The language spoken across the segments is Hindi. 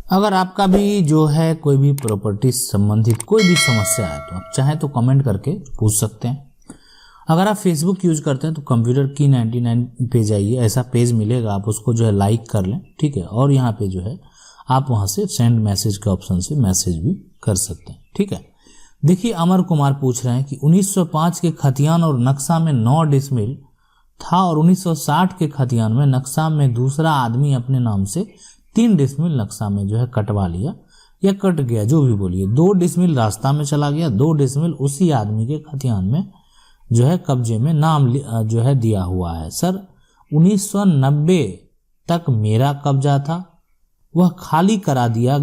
अगर आपका भी जो है कोई भी प्रॉपर्टी संबंधित कोई भी समस्या है तो आप चाहें तो कमेंट करके पूछ सकते हैं। अगर आप फेसबुक यूज करते हैं तो कंप्यूटर की 99 पे जाइए, ऐसा पेज मिलेगा, आप उसको जो है लाइक कर लें, ठीक है। और यहाँ पे जो है आप वहाँ से सेंड मैसेज के ऑप्शन से मैसेज भी कर सकते हैं, ठीक है। देखिए अमर कुमार पूछ रहे हैं कि 1905 के खतियान और नक्शा में 9 डिसमिल था और 1960 के खतियान में नक्शा में दूसरा आदमी अपने नाम से 3 डिसमिल नक्शा में जो है कटवा लिया या कट गया, जो भी बोलिए। 2 डिसमिल रास्ता में चला गया, 2 डिसमिल उसी आदमी के खतियान में जो है कब्जे में नाम जो है दिया हुआ है। सर 1990 तक मेरा कब्जा था, वह खाली करा दिया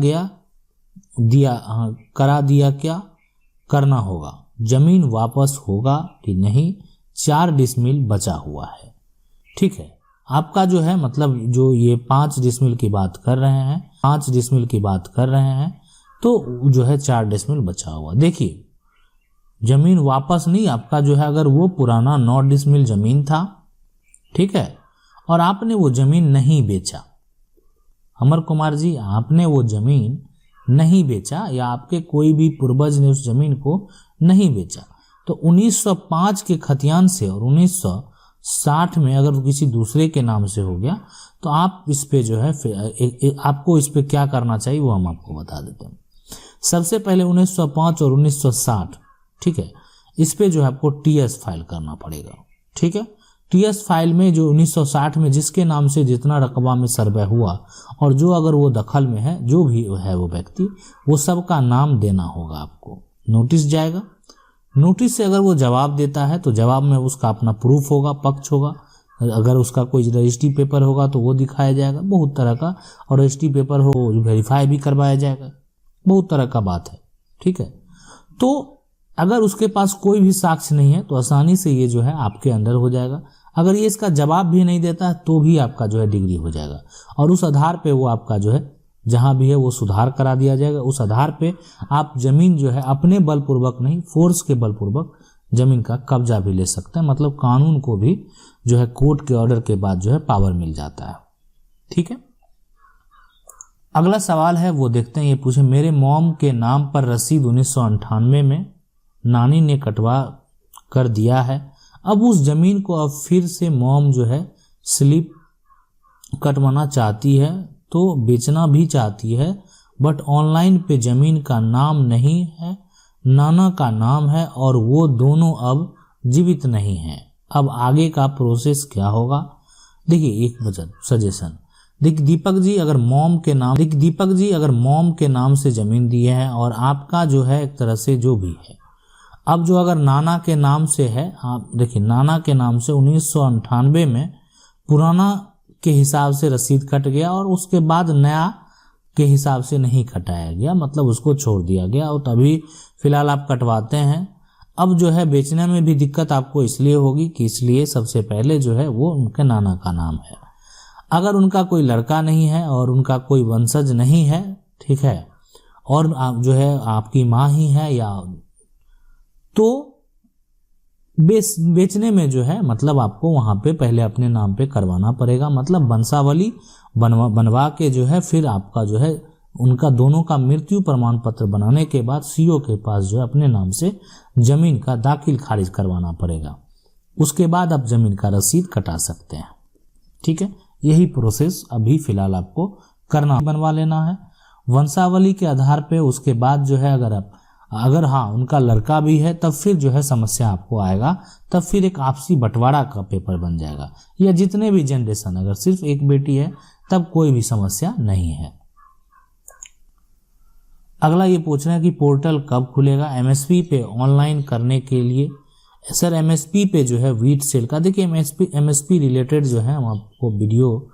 क्या करना होगा? जमीन वापस होगा कि नहीं? 4 डिसमिल बचा हुआ है, ठीक है। आपका जो है मतलब जो ये 5 डिसमिल की बात कर रहे हैं, 5 डिसमिल की बात कर रहे हैं, तो जो है 4 डिसमिल बचा हुआ। देखिए जमीन वापस नहीं, आपका जो है अगर वो पुराना 9 डिसमिल जमीन था, ठीक है, और आपने वो जमीन नहीं बेचा, अमर कुमार जी आपने वो जमीन नहीं बेचा या आपके कोई भी पूर्वज ने उस जमीन को नहीं बेचा, तो 1905 के खतियान से और 1960 में अगर किसी दूसरे के नाम से हो गया तो आप इस पे जो है आपको इस पे क्या करना चाहिए वो हम आपको बता देते हैं। सबसे पहले 1905 और 1960, ठीक है, इस पे जो है आपको टीएस फाइल करना पड़ेगा, ठीक है। टीएस फाइल में जो 1960 में जिसके नाम से जितना रकबा में सर्वे हुआ और जो अगर वो दखल में है, जो भी है वो व्यक्ति, वो सबका नाम देना होगा आपको। नोटिस जाएगा, नोटिस से अगर वो जवाब देता है तो जवाब में उसका अपना प्रूफ होगा, पक्ष होगा। अगर उसका कोई रजिस्ट्री पेपर होगा तो वो दिखाया जाएगा, बहुत तरह का, और रजिस्ट्री पेपर हो वेरीफाई भी करवाया जाएगा, बहुत तरह का बात है, ठीक है। तो अगर उसके पास कोई भी साक्ष्य नहीं है तो आसानी से ये जो है आपके अंदर हो जाएगा। अगर ये इसका जवाब भी नहीं देता है तो भी आपका जो है डिग्री हो जाएगा, और उस आधार पे वो आपका जो है जहां भी है वो सुधार करा दिया जाएगा। उस आधार पे आप जमीन जो है अपने बलपूर्वक नहीं, फोर्स के बलपूर्वक जमीन का कब्जा भी ले सकते हैं। मतलब कानून को भी जो है कोर्ट के ऑर्डर के बाद जो है पावर मिल जाता है, ठीक है। अगला सवाल है वो देखते हैं। ये पूछे मेरे मॉम के नाम पर रसीद 1998 में नानी ने कटवा कर दिया है, अब उस जमीन को अब फिर से मॉम जो है स्लिप कटवाना चाहती है तो बेचना भी चाहती है, बट ऑनलाइन पे जमीन का नाम नहीं है, नाना का नाम है और वो दोनों अब जीवित नहीं हैं। अब आगे का प्रोसेस क्या होगा? देखिए एक वजह सजेशन, देखिए दीपक जी अगर मॉम के नाम से जमीन दिए हैं और आपका जो है एक तरह से जो भी है, अब जो अगर नाना के नाम से है, आप देखिए नाना के नाम से 1998 में पुराना के हिसाब से रसीद कट गया और उसके बाद नया के हिसाब से नहीं कटाया गया, मतलब उसको छोड़ दिया गया, और तभी फिलहाल आप कटवाते हैं। अब जो है बेचने में भी दिक्कत आपको इसलिए होगी कि इसलिए सबसे पहले जो है वो उनके नाना का नाम है। अगर उनका कोई लड़का नहीं है और उनका कोई वंशज नहीं है, ठीक है, और आप जो है आपकी माँ ही है, या तो बेचने में जो है मतलब आपको वहां पे पहले अपने नाम पे करवाना पड़ेगा, मतलब वंशावली बनवा के जो है फिर आपका जो है उनका दोनों का मृत्यु प्रमाण पत्र बनाने के बाद सीओ के पास जो है अपने नाम से जमीन का दाखिल खारिज करवाना पड़ेगा। उसके बाद आप जमीन का रसीद कटा सकते हैं, ठीक है। यही प्रोसेस अभी फिलहाल आपको करना, बनवा लेना है वंशावली के आधार पे। उसके बाद जो है अगर हाँ उनका लड़का भी है तब फिर जो है समस्या आपको आएगा, तब फिर एक आपसी बंटवारा का पेपर बन जाएगा, या जितने भी जनरेशन अगर सिर्फ एक बेटी है तब कोई भी समस्या नहीं है। अगला ये पूछ रहे हैं कि पोर्टल कब खुलेगा एमएसपी पे ऑनलाइन करने के लिए? सर एमएसपी पे जो है वीट सेल का, देखिए एमएसपी रिलेटेड जो है हम आपको वीडियो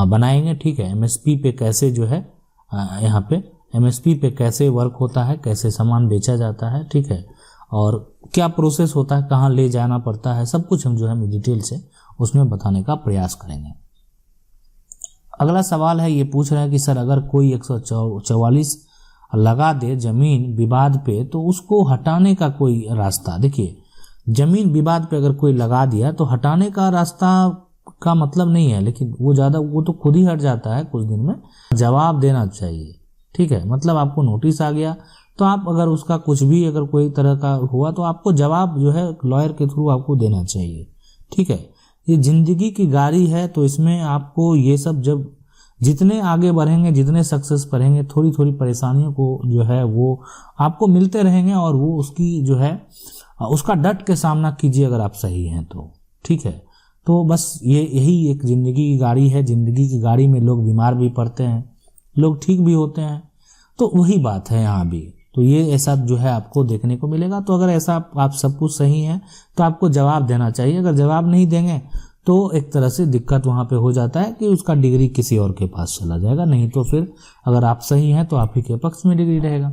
बनाएंगे, ठीक है। एमएसपी पे कैसे जो है यहाँ पे एमएसपी पे कैसे वर्क होता है, कैसे सामान बेचा जाता है, ठीक है, और क्या प्रोसेस होता है, कहाँ ले जाना पड़ता है, सब कुछ हम जो है डिटेल से उसमें बताने का प्रयास करेंगे। अगला सवाल है ये पूछ रहे हैं कि सर अगर कोई 144 लगा दे जमीन विवाद पे तो उसको हटाने का कोई रास्ता? देखिए जमीन विवाद पे अगर कोई लगा दिया तो हटाने का रास्ता का मतलब नहीं है, लेकिन वो तो खुद ही हट जाता है कुछ दिन में। जवाब देना चाहिए, ठीक है, मतलब आपको नोटिस आ गया तो आप अगर उसका कुछ भी अगर कोई तरह का हुआ तो आपको जवाब जो है लॉयर के थ्रू आपको देना चाहिए। ठीक है, ये जिंदगी की गाड़ी है, तो इसमें आपको ये सब जब जितने आगे बढ़ेंगे, जितने सक्सेस बढ़ेंगे, थोड़ी थोड़ी परेशानियों को जो है वो आपको मिलते रहेंगे और वो उसकी जो है उसका डट के सामना कीजिए अगर आप सही हैं तो। ठीक है, तो बस यही एक ज़िंदगी की गाड़ी है। ज़िंदगी की गाड़ी में लोग बीमार भी पड़ते हैं, लोग ठीक भी होते हैं, तो वही बात है यहाँ भी। तो ये ऐसा जो है आपको देखने को मिलेगा। तो अगर ऐसा आप सब कुछ सही है तो आपको जवाब देना चाहिए। अगर जवाब नहीं देंगे तो एक तरह से दिक्कत वहाँ पे हो जाता है कि उसका डिग्री किसी और के पास चला जाएगा, नहीं तो फिर अगर आप सही हैं तो आप ही के पक्ष में डिग्री रहेगा।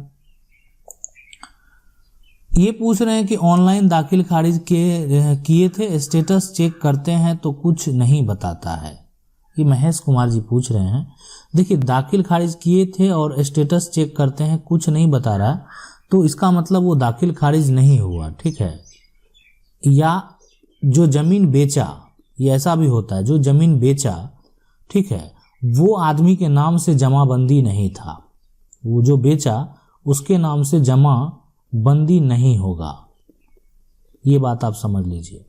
ये पूछ रहे हैं कि ऑनलाइन दाखिल खारिज किए थे, स्टेटस चेक करते हैं तो कुछ नहीं बताता है। ये महेश कुमार जी पूछ रहे हैं। देखिए, दाखिल खारिज किए थे और स्टेटस चेक करते हैं कुछ नहीं बता रहा, तो इसका मतलब वो दाखिल खारिज नहीं हुआ। ठीक है, या जो जमीन बेचा, ये ऐसा भी होता है, जो जमीन बेचा, ठीक है, वो आदमी के नाम से जमाबंदी नहीं था, वो जो बेचा उसके नाम से जमा बंदी नहीं होगा, ये बात आप समझ लीजिए,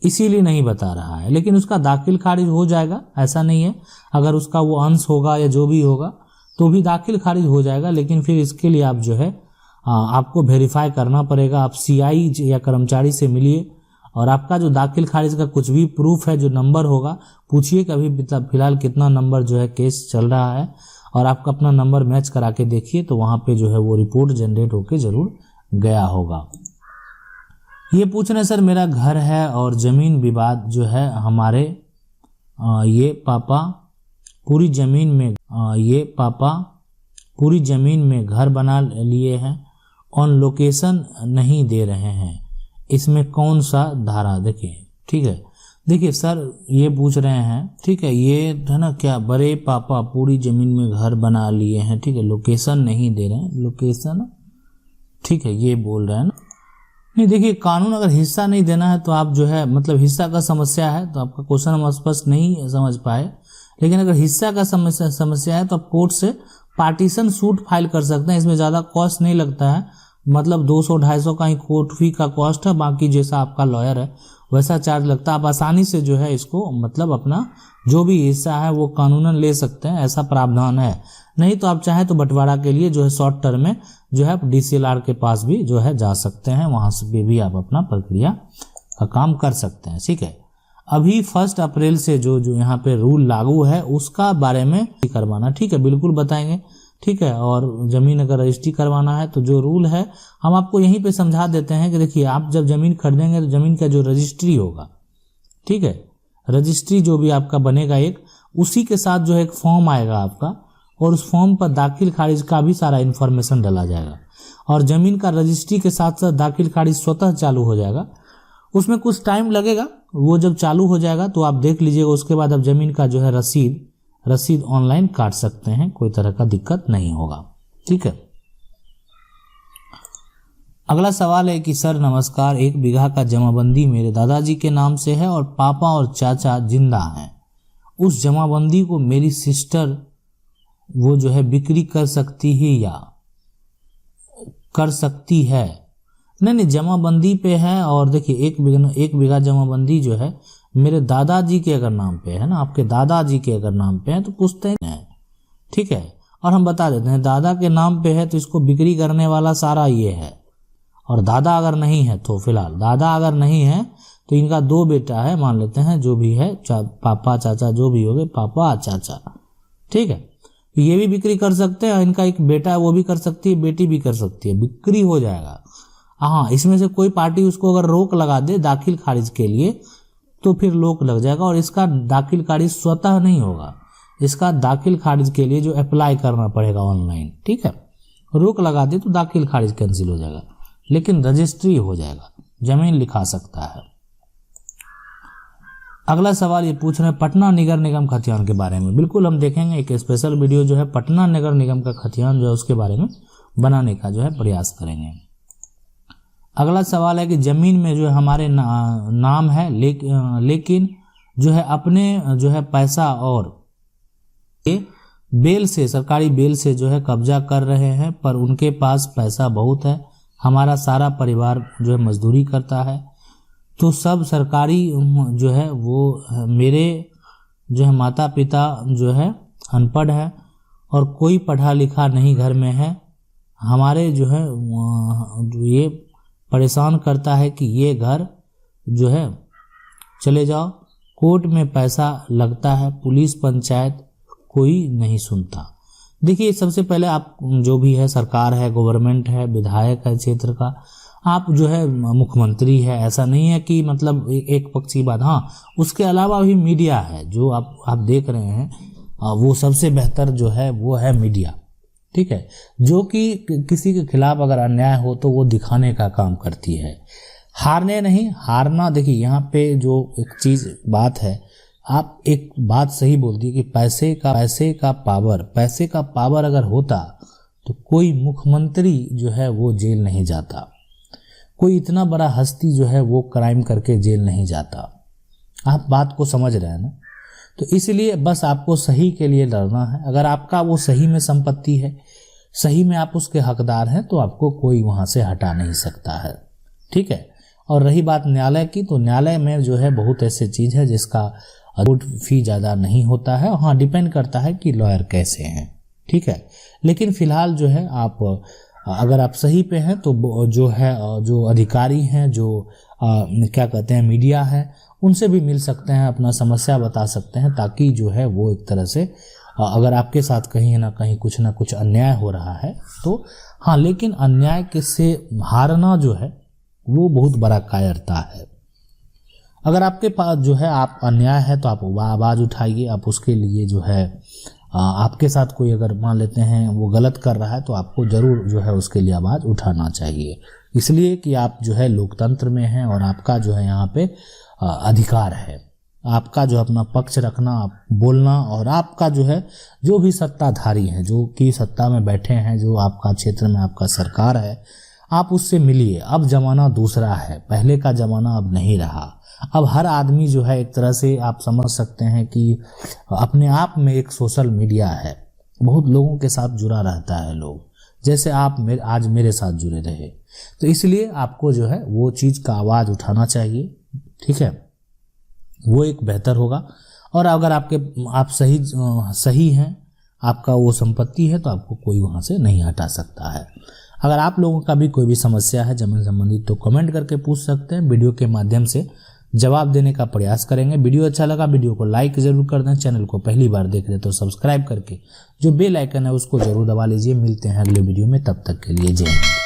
इसीलिए नहीं बता रहा है। लेकिन उसका दाखिल खारिज हो जाएगा, ऐसा नहीं है। अगर उसका वो अंश होगा या जो भी होगा तो भी दाखिल खारिज हो जाएगा, लेकिन फिर इसके लिए आप जो है आपको वेरीफाई करना पड़ेगा। आप सीआई या कर्मचारी से मिलिए और आपका जो दाखिल खारिज का कुछ भी प्रूफ है, जो नंबर होगा, पूछिए कि अभी फिलहाल कितना नंबर जो है केस चल रहा है, और आपका अपना नंबर मैच करा के देखिए, तो वहाँ पे जो है वो रिपोर्ट जनरेट होके जरूर गया होगा। ये पूछ रहे सर, मेरा घर है और ज़मीन विवाद जो है हमारे ये पापा पूरी ज़मीन में घर बना लिए हैं, ऑन लोकेशन नहीं दे रहे हैं, इसमें कौन सा धारा? देखिए, ठीक है, देखिए सर ये पूछ रहे हैं, ठीक है, ये है ना, क्या बड़े पापा पूरी ज़मीन में घर बना लिए हैं, ठीक है, लोकेशन नहीं दे रहे हैं, लोकेशन, ठीक है, ये बोल रहे हैं ना। नहीं, देखिए, कानून अगर हिस्सा नहीं देना है तो आप जो है मतलब हिस्सा का समस्या है तो आपका क्वेश्चन हम स्पष्ट नहीं समझ पाए, लेकिन अगर हिस्सा का समस्या है तो आप कोर्ट से पार्टीशन सूट फाइल कर सकते हैं। इसमें ज़्यादा कॉस्ट नहीं लगता है, मतलब 200-250 का ही कोर्ट फी का कॉस्ट है, बाकी जैसा आपका लॉयर है वैसा चार्ज लगता है। आप आसानी से जो है इसको मतलब अपना जो भी हिस्सा है वो कानूनन ले सकते हैं, ऐसा प्रावधान है। नहीं तो आप चाहें तो बंटवारा के लिए जो है शॉर्ट टर्म में जो है डीसीएलआर के पास भी जो है जा सकते हैं, वहां से भी आप अपना प्रक्रिया का काम कर सकते हैं। ठीक है, अभी 1 अप्रैल से जो यहाँ पे रूल लागू है उसका बारे में करवाना, ठीक है, बिल्कुल बताएंगे। ठीक है, और ज़मीन अगर रजिस्ट्री करवाना है तो जो रूल है हम आपको यहीं पे समझा देते हैं कि देखिए, आप जब ज़मीन खरीदेंगे तो ज़मीन का जो रजिस्ट्री होगा, ठीक है, रजिस्ट्री जो भी आपका बनेगा एक, उसी के साथ जो है एक फॉर्म आएगा आपका, और उस फॉर्म पर दाखिल खारिज का भी सारा इन्फॉर्मेशन डाला जाएगा, और ज़मीन का रजिस्ट्री के साथ साथ दाखिल खारिज स्वतः चालू हो जाएगा। उसमें कुछ टाइम लगेगा, वो जब चालू हो जाएगा तो आप देख लीजिएगा, उसके बाद आप ज़मीन का जो है रसीद ऑनलाइन काट सकते हैं, कोई तरह का दिक्कत नहीं होगा। ठीक है, अगला सवाल है कि सर नमस्कार, 1 बीघा का जमाबंदी मेरे दादाजी के नाम से है और पापा और चाचा जिंदा हैं, उस जमाबंदी को मेरी सिस्टर वो जो है बिक्री कर सकती है या कर सकती है? नहीं, जमाबंदी पे है, और देखिए 1 बीघा जमाबंदी जो है मेरे दादाजी के अगर नाम पे है ना, आपके दादाजी के अगर नाम पे है तो पुश्तैनी है। ठीक है, और हम बता देते हैं दादा के नाम पे है तो इसको बिक्री करने वाला सारा ये है, और दादा अगर नहीं है तो फिलहाल दादा अगर नहीं है तो इनका 2 बेटा है, मान लेते हैं, जो भी है पापा चाचा जो भी हो गए, पापा चाचा। ठीक है, ये भी बिक्री कर सकते हैं, इनका एक बेटा है वो भी कर सकती है, बेटी भी कर सकती है, बिक्री हो जाएगा। हाँ, इसमें से कोई पार्टी उसको अगर रोक लगा दे दाखिल खारिज के लिए तो फिर रोक लग जाएगा, और इसका दाखिल खारिज स्वतः नहीं होगा, इसका दाखिल खारिज के लिए जो अप्लाई करना पड़ेगा ऑनलाइन। ठीक है, रोक लगा दे तो दाखिल खारिज कैंसिल हो जाएगा, लेकिन रजिस्ट्री हो जाएगा, जमीन लिखा सकता है। अगला सवाल ये पूछ रहे हैं पटना नगर निगम खतियान के बारे में। बिल्कुल हम देखेंगे, एक स्पेशल वीडियो जो है पटना नगर निगम का खतियान जो है उसके बारे में बनाने का जो है प्रयास करेंगे। अगला सवाल है कि जमीन में जो है हमारे नाम है, लेकिन जो है अपने जो है पैसा और ये बेल से, सरकारी बेल से जो है कब्जा कर रहे हैं, पर उनके पास पैसा बहुत है। हमारा सारा परिवार जो है मजदूरी करता है, तो सब सरकारी जो है वो, मेरे जो है माता पिता जो है अनपढ़ है और कोई पढ़ा लिखा नहीं घर में है। हमारे जो है ये परेशान करता है कि ये घर जो है चले जाओ, कोर्ट में पैसा लगता है, पुलिस पंचायत कोई नहीं सुनता। देखिए, सबसे पहले आप जो भी है, सरकार है, गवर्नमेंट है, विधायक है क्षेत्र का, आप जो है मुख्यमंत्री है, ऐसा नहीं है कि मतलब एक पक्ष की बात। हाँ, उसके अलावा भी मीडिया है, जो आप देख रहे हैं, वो सबसे बेहतर जो है वो है मीडिया, ठीक है, जो कि किसी के खिलाफ अगर अन्याय हो तो वो दिखाने का काम करती है, हारने नहीं। हारना, देखिए यहाँ पे जो एक चीज बात है, आप एक बात सही बोल दी कि पैसे का पावर अगर होता तो कोई मुख्यमंत्री जो है वो जेल नहीं जाता, कोई इतना बड़ा हस्ती जो है वो क्राइम करके जेल नहीं जाता। आप बात को समझ रहे हैं ना? तो इसलिए बस आपको सही के लिए लड़ना है। अगर आपका वो सही में संपत्ति है, सही में आप उसके हकदार हैं, तो आपको कोई वहां से हटा नहीं सकता है, ठीक है। और रही बात न्यायालय की, तो न्यायालय में जो है बहुत ऐसे चीज है जिसका कोर्ट फी ज़्यादा नहीं होता है। हाँ, डिपेंड करता है कि लॉयर कैसे हैं, ठीक है। लेकिन फिलहाल जो है आप, अगर आप सही पे हैं तो जो है, जो अधिकारी हैं, जो क्या कहते हैं मीडिया है, उनसे भी मिल सकते हैं, अपना समस्या बता सकते हैं, ताकि जो है वो एक तरह से, अगर आपके साथ कहीं ना कहीं कुछ ना कुछ अन्याय हो रहा है तो हाँ, लेकिन अन्याय किससे हारना जो है वो बहुत बड़ा कायरता है। अगर आपके पास जो है आप अन्याय है तो आप आवाज़ उठाइए। आप उसके लिए जो है, आपके साथ कोई अगर मान लेते हैं वो गलत कर रहा है तो आपको ज़रूर जो है उसके लिए आवाज़ उठाना चाहिए, इसलिए कि आप जो है लोकतंत्र में हैं और आपका जो है यहाँ पे अधिकार है, आपका जो अपना पक्ष रखना, आप बोलना, और आपका जो है जो भी सत्ताधारी हैं, जो कि सत्ता में बैठे हैं, जो आपका क्षेत्र में आपका सरकार है, आप उससे मिलिए। अब ज़माना दूसरा है, पहले का ज़माना अब नहीं रहा। अब हर आदमी जो है एक तरह से आप समझ सकते हैं कि अपने आप में एक सोशल मीडिया है, बहुत लोगों के साथ जुड़ा रहता है लोग, जैसे आप आज मेरे साथ जुड़े रहे। तो इसलिए आपको जो है वो चीज़ का आवाज़ उठाना चाहिए, ठीक है, वो एक बेहतर होगा। और अगर आप सही हैं, आपका वो संपत्ति है, तो आपको कोई वहाँ से नहीं हटा सकता है। अगर आप लोगों का भी कोई भी समस्या है जमीन संबंधित तो कमेंट करके पूछ सकते हैं, वीडियो के माध्यम से जवाब देने का प्रयास करेंगे। वीडियो अच्छा लगा वीडियो को लाइक जरूर कर दें, चैनल को पहली बार देख रहे तो सब्सक्राइब करके जो बेल आइकन है उसको जरूर दबा लीजिए। मिलते हैं अगले वीडियो में, तब तक के लिए जय हिंद।